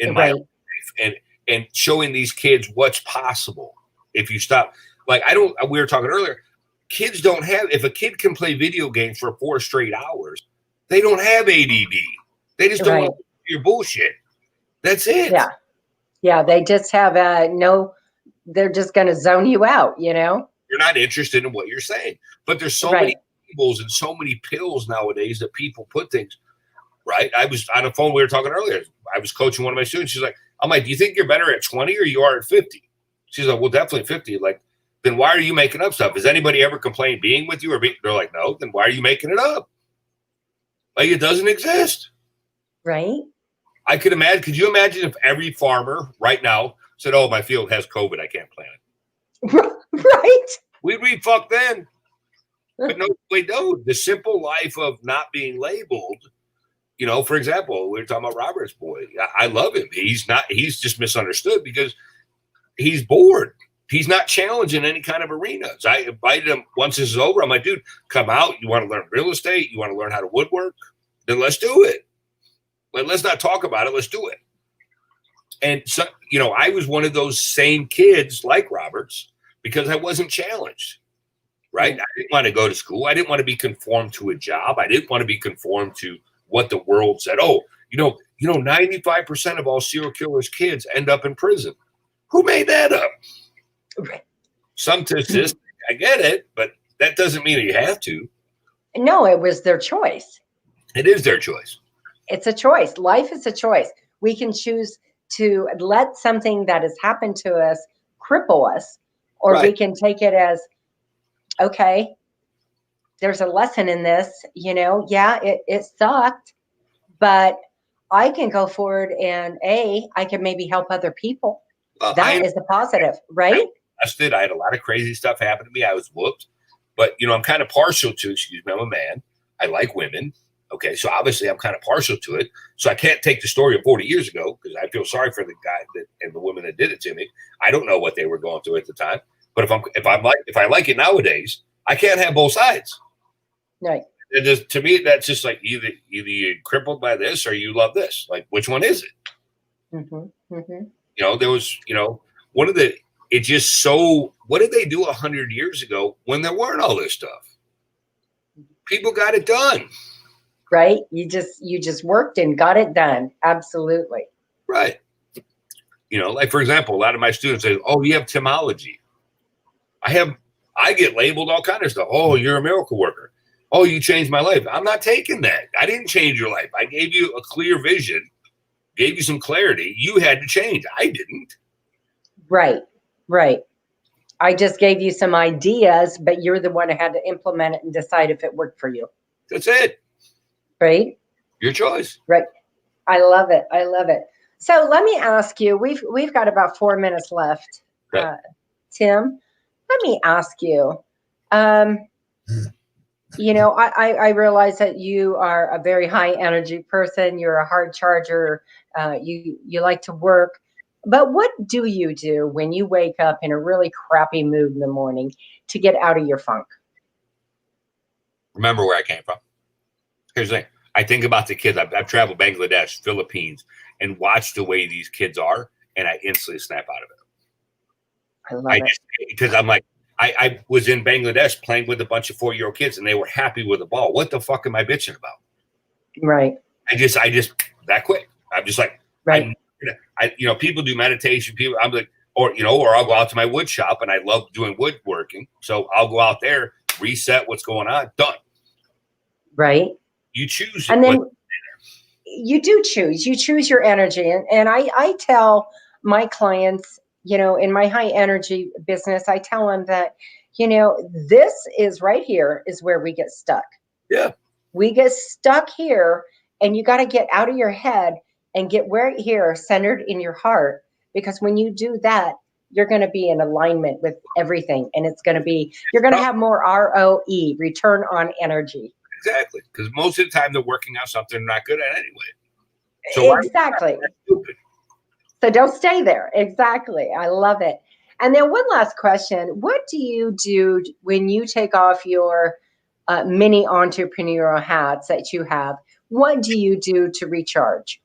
in my life and showing these kids what's possible if you stop. Like, we were talking earlier, kids don't have, if a kid can play video games for 4 straight hours, they don't have ADD. They just don't want to do your bullshit. That's it. Yeah. Yeah. They just have they're just going to zone you out, you know? You're not interested in what you're saying. But there's so many labels and so many pills nowadays that people put things, right? I was on the phone, we were talking earlier. I was coaching one of my students. She's like, I'm like, do you think you're better at 20 or you are at 50? She's like, well, definitely 50. Like, then why are you making up stuff? Has anybody ever complained being with you? They're like, no, then why are you making it up? Like, it doesn't exist. Right. Could you imagine if every farmer right now said, oh, my field has COVID, I can't plant it? Right. We'd be fucked then. But no, wait, no. The simple life of not being labeled, you know, for example, we were talking about Robert's boy. I love him. He's just misunderstood because he's bored. He's not challenging any kind of arenas. I invited him once this is over. I'm like, dude, come out. You want to learn real estate? You want to learn how to woodwork? Then let's do it. Let's not talk about it. Let's do it. And so, you know, I was one of those same kids like Robert's because I wasn't challenged, right? I didn't want to go to school. I didn't want to be conformed to a job. I didn't want to be conformed to what the world said. Oh, you know, 95% of all serial killers' kids end up in prison. Who made that up? Some statistic. I get it, but that doesn't mean you have to. No, it was their choice. It is their choice. It's a choice. Life is a choice. We can choose to let something that has happened to us cripple us, or we can take it as, okay, there's a lesson in this, you know, yeah, it sucked, but I can go forward and I can maybe help other people. That is a positive, right? I had a lot of crazy stuff happen to me. I was whooped, but you know, I'm kind of partial to, I'm a man. I like women. Okay. So obviously I'm kind of partial to it. So I can't take the story of 40 years ago because I feel sorry for the guy and the woman that did it to me. I don't know what they were going through at the time, but if I like it nowadays, I can't have both sides. Right. And just, to me, that's just like either you're crippled by this or you love this. Like, which one is it? Mm-hmm. Mm-hmm. You know, there was, you know, what did they do 100 years ago when there weren't all this stuff? People got it done. Right. You just worked and got it done. Absolutely. Right. You know, like, for example, a lot of my students say, oh, you have Timology. I get labeled all kind of stuff. Oh, you're a miracle worker. Oh, you changed my life. I'm not taking that. I didn't change your life. I gave you a clear vision, gave you some clarity. You had to change. I didn't. Right. Right. I just gave you some ideas, but you're the one who had to implement it and decide if it worked for you. That's it. Right. Your choice. Right. I love it. I love it. So let me ask you, we've got about 4 minutes left. Okay. Tim, let me ask you, you know, I realize that you are a very high energy person. You're a hard charger. You like to work. But what do you do when you wake up in a really crappy mood in the morning to get out of your funk? remember where I came from. Here's the thing. I think about the kids. I've traveled Bangladesh, Philippines, and watched the way these kids are, and I instantly snap out of it. I love it. Because I'm like, I was in Bangladesh playing with a bunch of 4-year-old kids, and they were happy with the ball. What the fuck am I bitching about? Right. I just that quick. I'm just like, right. People do meditation. I'm like, or I'll go out to my wood shop, and I love doing woodworking. So I'll go out there, reset what's going on, done. Right. You choose. And then you do choose. You choose your energy. And I tell my clients, in my high energy business, I tell them that, this is right here is where we get stuck. Yeah. We get stuck here, and you got to get out of your head and get right here centered in your heart. Because when you do that, you're going to be in alignment with everything. And you're going to have more ROE, return on energy. Exactly. Because most of the time they're working on something they're not good at anyway. So exactly. So don't stay there. Exactly. I love it. And then one last question. What do you do when you take off your mini entrepreneurial hats that you have? What do you do to recharge?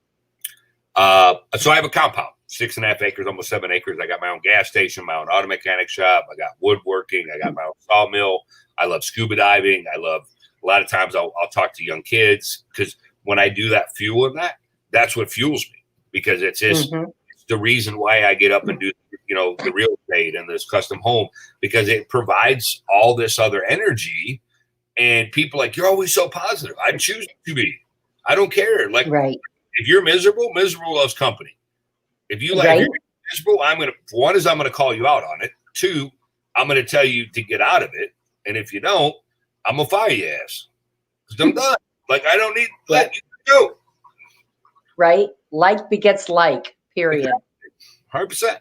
So I have a compound, 6.5 acres, almost 7 acres. I got my own gas station, my own auto mechanic shop. I got woodworking. I got my own sawmill. I love scuba diving. I love, a lot of times I'll talk to young kids, because when I do that fuel and that's what fuels me, because it's just it's the reason why I get up and do, the real estate and this custom home, because it provides all this other energy. And people are like, you're always so positive. I choose to be. I don't care. Like, right. If you're miserable loves company. If you if you're miserable, I'm going to call you out on it. 2, I'm going to tell you to get out of it. And if you don't, I'm going to fire your ass. Because I'm done. Like, I don't need to let you go. Right. Like begets like, period. 100%.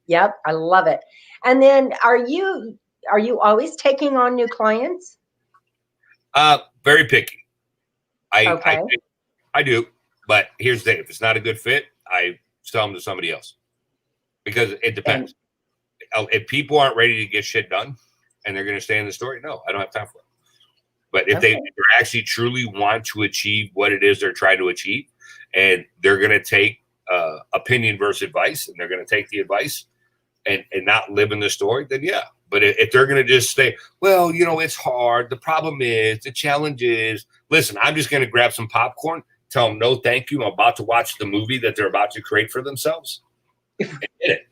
Yep. I love it. And then are you always taking on new clients? Very picky. Okay. I do. But here's the thing. If it's not a good fit, I sell them to somebody else. Because it depends. If people aren't ready to get shit done and they're going to stay in the story, no, I don't have time for it. But if they actually truly want to achieve what it is they're trying to achieve, and they're going to take opinion versus advice, and they're going to take the advice and not live in the story, then yeah. But if they're going to just say, well, it's hard. The problem is, the challenge is, listen, I'm just going to grab some popcorn, tell them no, thank you. I'm about to watch the movie that they're about to create for themselves. And hit it.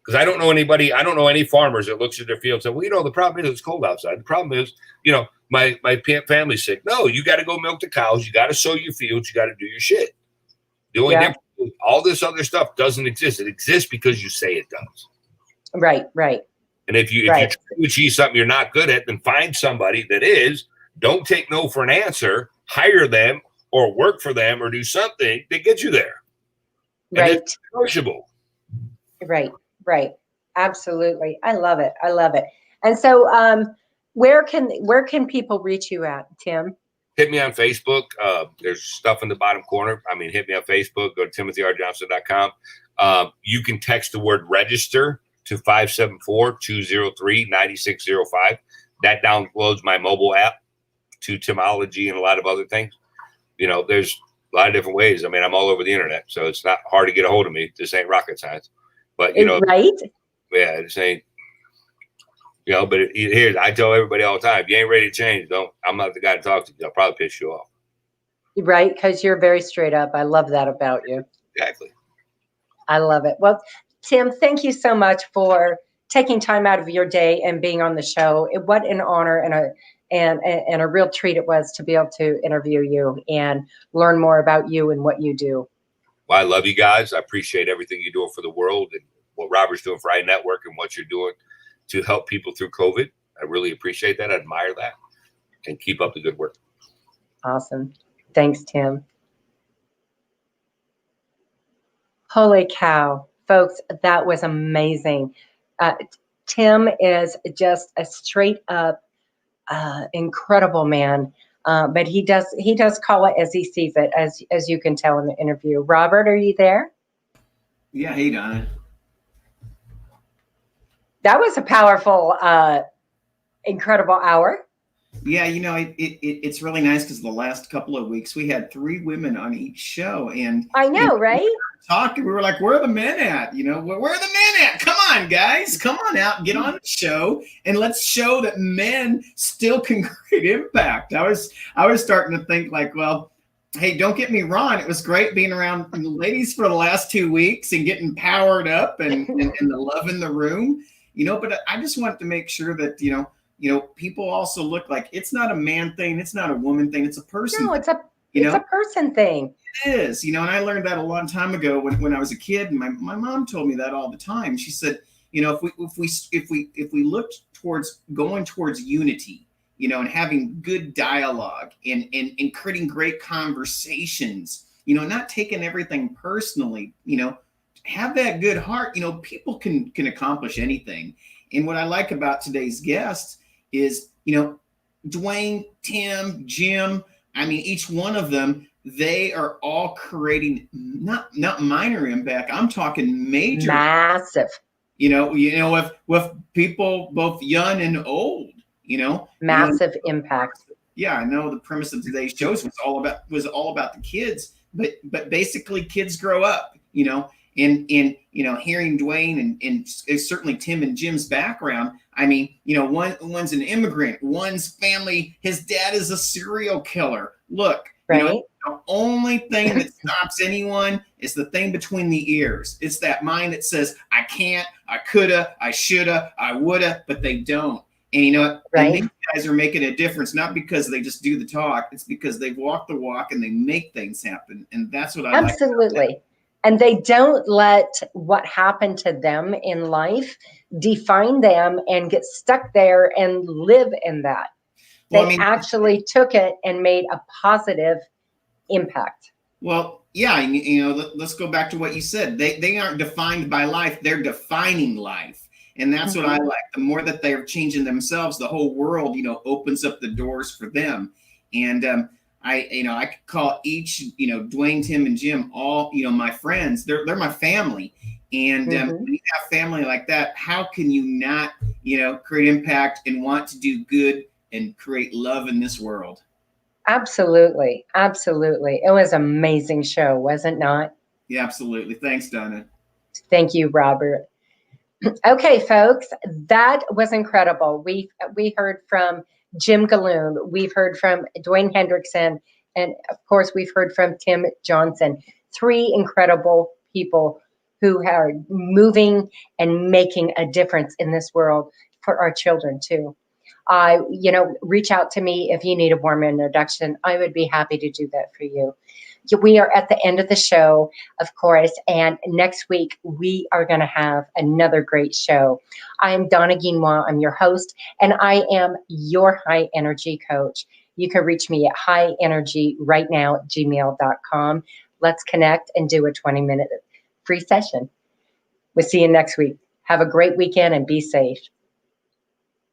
Because I don't know any farmers that looks at their field and say, well, the problem is it's cold outside. The problem is, my family's sick. No, you got to go milk the cows. You got to sow your fields. You got to do your shit. The only difference is all this other stuff doesn't exist. It exists because you say it does. Right, right. And if you try to achieve something you're not good at, then find somebody that is. Don't take no for an answer. Hire them or work for them or do something that gets you there. Right. And it's negotiable. Right, right. Absolutely. I love it. I love it. And so where can people reach you at, Tim? Hit me on Facebook. There's stuff in the bottom corner. Hit me on Facebook. Go to timothyrjohnson.com. You can text the word register to 574-203-9605. That downloads my mobile app to Timology and a lot of other things. There's a lot of different ways. I'm all over the internet, so it's not hard to get a hold of me. This ain't rocket science. But, right? Yeah, this ain't, but here, I tell everybody all the time, if you ain't ready to change, I'm not the guy to talk to you. I'll probably piss you off. Right, because you're very straight up. I love that about you. Exactly. I love it. Well, Tim, thank you so much for taking time out of your day and being on the show. What an honor and a real treat it was to be able to interview you and learn more about you and what you do. Well, I love you guys. I appreciate everything you're doing for the world and what Robert's doing for iNetwork and what you're doing to help people through COVID. I really appreciate that. I admire that. And keep up the good work. Awesome. Thanks, Tim. Holy cow. Folks, that was amazing. Tim is just a straight up incredible man. But he does call it as he sees it, as you can tell in the interview. Robert, are you there? Yeah. Hey, Donna. That was a powerful, incredible hour. Yeah, it's really nice because the last couple of weeks we had 3 women on each show, and I know, right? talking, we were like, "Where are the men at? Where are the men at? Come on, guys, come on out, get on the show, and let's show that men still can create impact." I was starting to think like, well, hey, don't get me wrong, it was great being around the ladies for the last 2 weeks and getting powered up and the love in the room, but I just want to make sure that people also look like it's not a man thing, it's not a woman thing, it's a person. No, thing, it's a person thing. It is, and I learned that a long time ago when I was a kid, and my mom told me that all the time. She said, if we looked towards going towards unity, and having good dialogue and creating great conversations, not taking everything personally, have that good heart, people can accomplish anything. And what I like about today's guests is, Duane, Tim, Jim, I mean, each one of them, they are all creating not minor impact. I'm talking major, massive. With people both young and old. Massive impact. Yeah, I know the premise of today's show was all about the kids, but basically kids grow up. And hearing Duane and certainly Tim and Jim's background, I mean, one's an immigrant, one's family, his dad is a serial killer. Look, right. The only thing that stops anyone is the thing between the ears. It's that mind that says, I can't, I coulda, I shoulda, I woulda, but they don't. And right. And these guys are making a difference, not because they just do the talk, it's because they walk the walk and they make things happen. And that's what I absolutely like. And they don't let what happened to them in life define them and get stuck there and live in that. They actually took it and made a positive impact. Well, yeah, let's go back to what you said. They aren't defined by life, they're defining life. And that's what I like. The more that they're changing themselves, the whole world, opens up the doors for them. And I could call each, Duane, Tim, and Jim, all, my friends. They're my family. And when you have family like that, how can you not, create impact and want to do good and create love in this world? Absolutely. Absolutely. It was an amazing show, was it not? Yeah, absolutely. Thanks, Donna. Thank you, Robert. Okay, folks, that was incredible. We heard from Jim Gilloon. We've heard from Duane Hendrickson. And of course, we've heard from Tim Johnson. 3 incredible people who are moving and making a difference in this world for our children too. Reach out to me if you need a warm introduction. I would be happy to do that for you. We are at the end of the show, of course, and next week we are going to have another great show. I'm Donna Guinouard. I'm your host, and I am your high energy coach. You can reach me at highenergyrightnow@gmail.com. Let's connect and do a 20-minute free session. We'll see you next week. Have a great weekend and be safe.